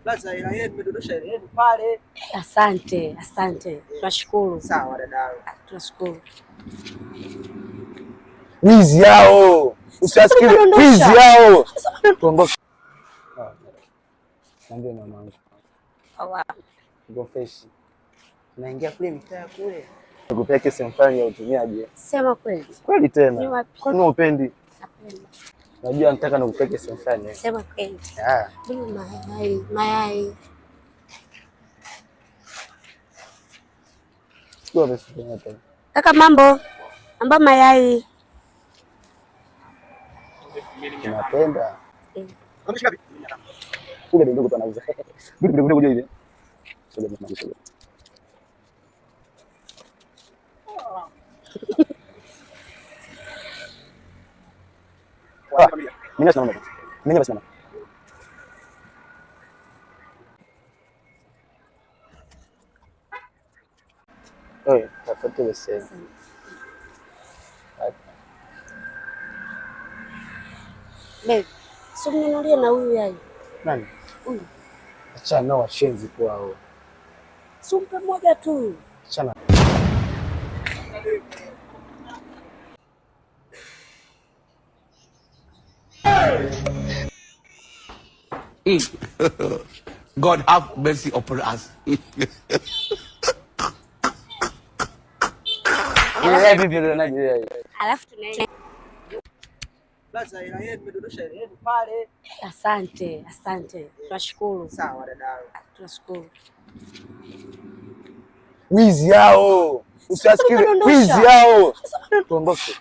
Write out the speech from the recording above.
Laza ila yeye nimedondosha ile yenu pale. Asante, asante. Tunashukuru. Sawa dada. Tunashukuru. Wizi yao. Usiasikie wizi yao. Tuondoke. Niambie mamangu. Hawa. Go fresh. Naingia kule mitaa kule. Nikupeleke sehemu fulani ya utumiaje? Sema kweli. Kweli tena. Ni wapi? Kwani upendi? Napenda. Najua nataka nikupeleke sehemu fulani. Sema kweli. Ah. Mayai. Sio vizuri tena. Kaka mambo. Amba mayai. Napenda. Kule ndio tunauza. Ndio ile. Sio mama sio. Mimi nasimama. Oi, tafuta wewe. Babe, sio mnunulie na huyu yai. Nani? Huyu. Acha nao washenzi kwao. Sumpe moja tu. Achana. God have mercy upon us. Alafu tunaenda. Laza ila yeye nimedondosha ile yenu pale. Asante, asante. Tunashukuru. Sawa dada. Tunashukuru. Wizi yao. Usiasikie wizi yao. Tuondoke.